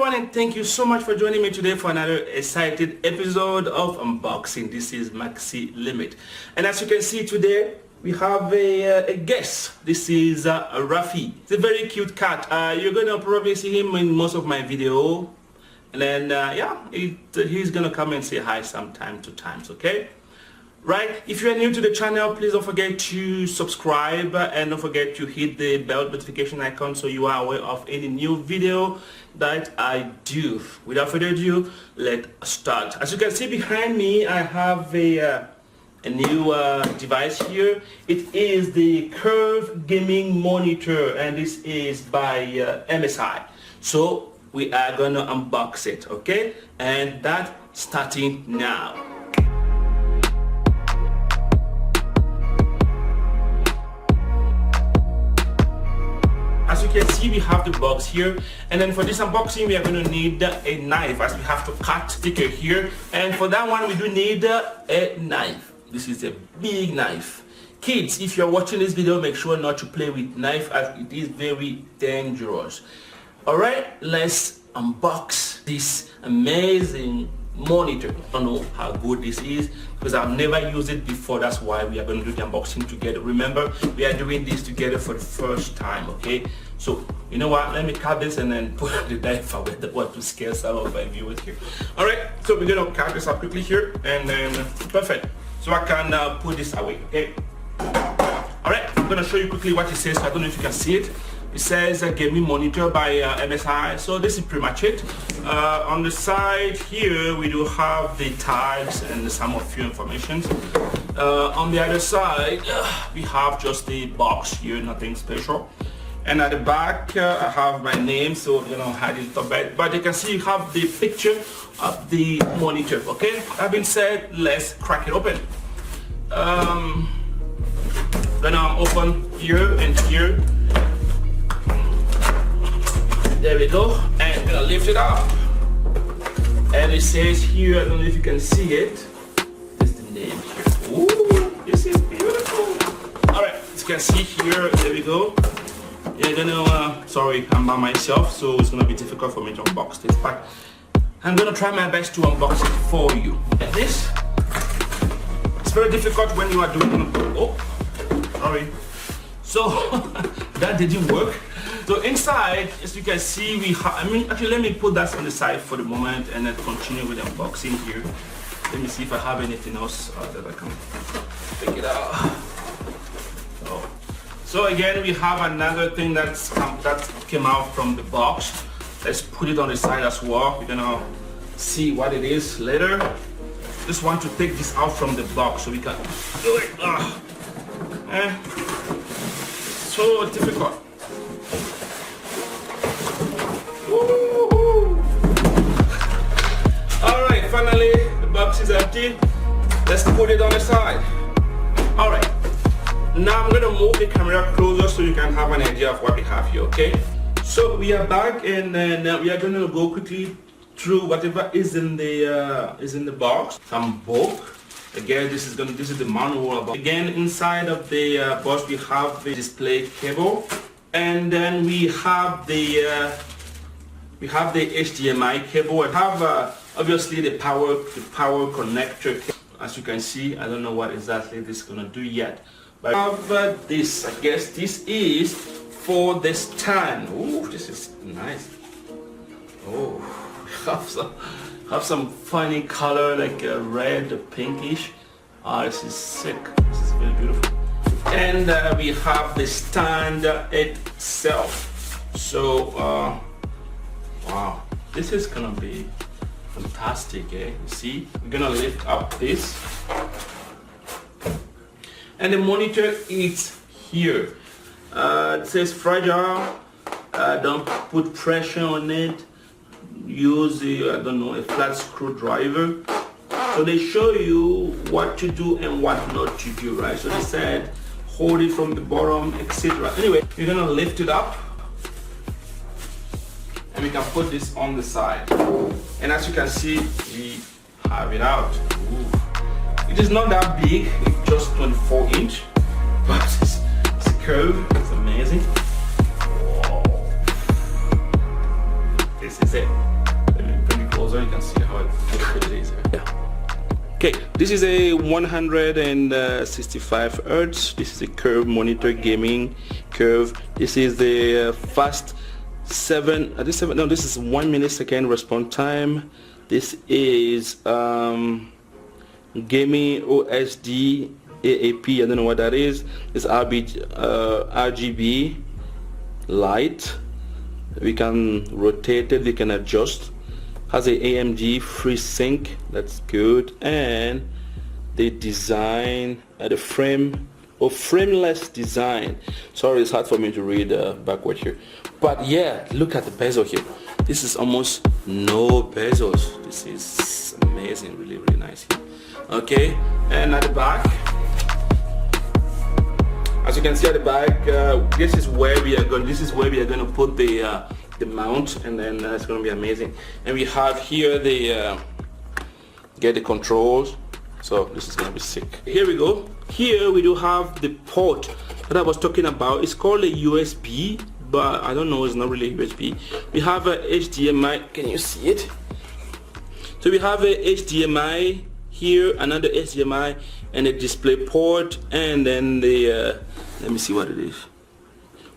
everyone, and thank you so much for joining me today for another exciting episode of unboxing. This is Maxi Limit, and as you can see today we have a guest. This is Rafi. It's a very cute cat. You're gonna probably see him in most of my video, and then he's gonna come and say hi time to time, okay? Right, if you are new to the channel, please don't forget to subscribe and don't forget to hit the bell notification icon so you are aware of any new video that I do. Without further ado, let's start. As you can see behind me, I have a new device here. It is the Curved Gaming Monitor, and this is by MSI. So we are gonna unbox it, okay? And that starting now. As you can see, we have the box here, and then for this unboxing we are going to need a knife, as we have to cut sticker here, and for that one we do need a knife. This is a big knife. Kids, if you're watching this video, make sure not to play with knife as it is very dangerous. Alright, let's unbox this amazing monitor. I don't know how good this is because I've never used it before. That's why we are going to do the unboxing together. Remember, we are doing this together for the first time, okay? So you know what, let me cut this and then put the knife away. I don't want to scare some of my viewers here. All right, so we're gonna cut this up quickly here, and then perfect, so I can put this away, okay? All right, I'm gonna show you quickly what it says. I don't know if you can see it. It says a gaming monitor by MSI. So this is pretty much it. On the side here we do have the tags and some of few information. On the other side we have just the box here, nothing special. And at the back I have my name, so you know, hide it up, but you can see you have the picture of the monitor, okay? That being said, let's crack it open. Gonna open here and here. There we go, and gonna lift it up, and it says here, I don't know if you can see it, there's the name here. Ooh, this is beautiful. All right, as you can see here, there we go. You're gonna sorry, I'm by myself, so it's gonna be difficult for me to unbox this, but I'm gonna try my best to unbox it for you. Like this, it's very difficult when you are doing, oh sorry, so that didn't work. So inside, as you can see, we have, actually let me put that on the side for the moment and then continue with the unboxing here. Let me see if I have anything else that I can pick it out. So again, we have another thing that came out from the box. Let's put it on the side as well. We're gonna see what it is later. Just want to take this out from the box so we can do it. So difficult. Alright, finally the box is empty. Let's put it on the side. Alright, now I'm gonna move the camera closer so you can have an idea of what we have here, okay? So we are back, and then we are gonna go quickly through whatever is in the box. Some book. Again, this is the manual. Again, inside of the box we have the display cable, and then we have the HDMI cable. I have obviously the power connector. As you can see, I don't know what exactly this is gonna do yet, but I have this. I guess this is for the stand. Oh, this is nice. Oh, have some funny color like red, pinkish. Ah, this is sick. This is very beautiful. And we have the stand itself. So. Wow, this is gonna be fantastic, eh? You see, we're gonna lift up this, and the monitor is here. It says fragile. Don't put pressure on it. Use I don't know, a flat screwdriver. So they show you what to do and what not to do, right? So they said hold it from the bottom, etc. Anyway, we're gonna lift it up, and we can put this on the side, and as you can see, we have it out. Ooh. It is not that big, it's just 24-inch, but it's curved. It's amazing. Whoa. This this is it. Let me bring it closer, you can see how good it is. Yeah. Okay, this is a 165 Hertz. This is a curved monitor, gaming curve. This is the fast this is 1 millisecond response time. This is gaming OSD AAP. I don't know what that is. It's RGB light. We can rotate it, we can adjust. Has a AMG FreeSync, that's good. And the design, the frameless design. Sorry, it's hard for me to read backward here. But yeah, look at the bezel here. This is almost no bezels. This is amazing, really, really nice here. Okay, and at the back, as you can see at the back, this is where we are going. This is where we are going to put the mount, and then it's going to be amazing. And we have here the get the controls. So this is going to be sick. Here we go. Here we do have the port that I was talking about. It's called a USB, but I don't know, it's not really USB. We have a HDMI. Can you see it? So we have a HDMI here, another HDMI, and a display port, and then the let me see what it is.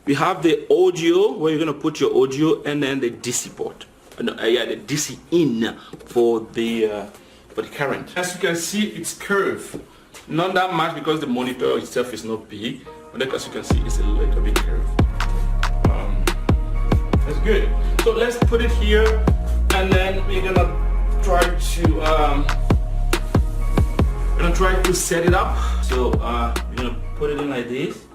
We have the audio, where you're gonna put your audio, and then the DC port. Yeah, the DC in for the current. As you can see, it's curved. Not that much because the monitor itself is not big, but as you can see, it's a little bit curved. That's good. So let's put it here, and then we're gonna try to set it up. So we're gonna put it in like this,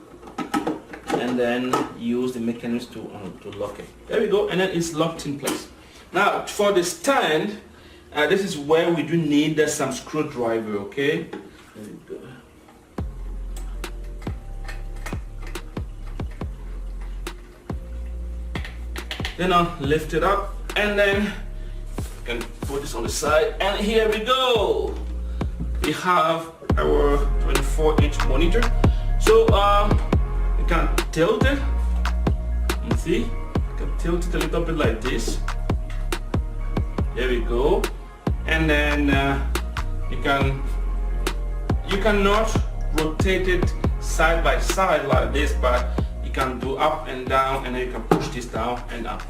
and then use the mechanism to lock it. There we go, and then it's locked in place. Now for the stand, this is where we do need some screwdriver. Okay. There we go. Then I'll lift it up, and then you can put this on the side, and here we go. We have our 24-inch monitor. So you can tilt it. You see, you can tilt it a little bit like this. There we go. And then you cannot rotate it side by side like this, but you can do up and down, and then you can push this down and up.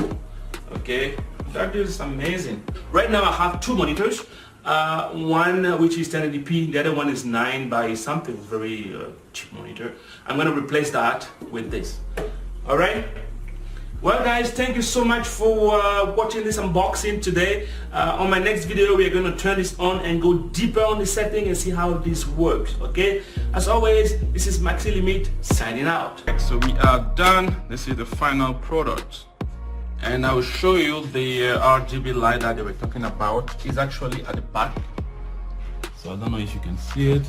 Okay, that is amazing. Right now I have two monitors. One which is 1080p, the other one is 9 by something, very cheap monitor. I'm gonna replace that with this. All right. Well guys, thank you so much for watching this unboxing today. On my next video, we are going to turn this on and go deeper on the setting and see how this works. Okay, as always, this is Maxi Limit signing out. So we are done. This is the final product, and I will show you the RGB light that they were talking about. It's actually at the back, so I don't know if you can see it.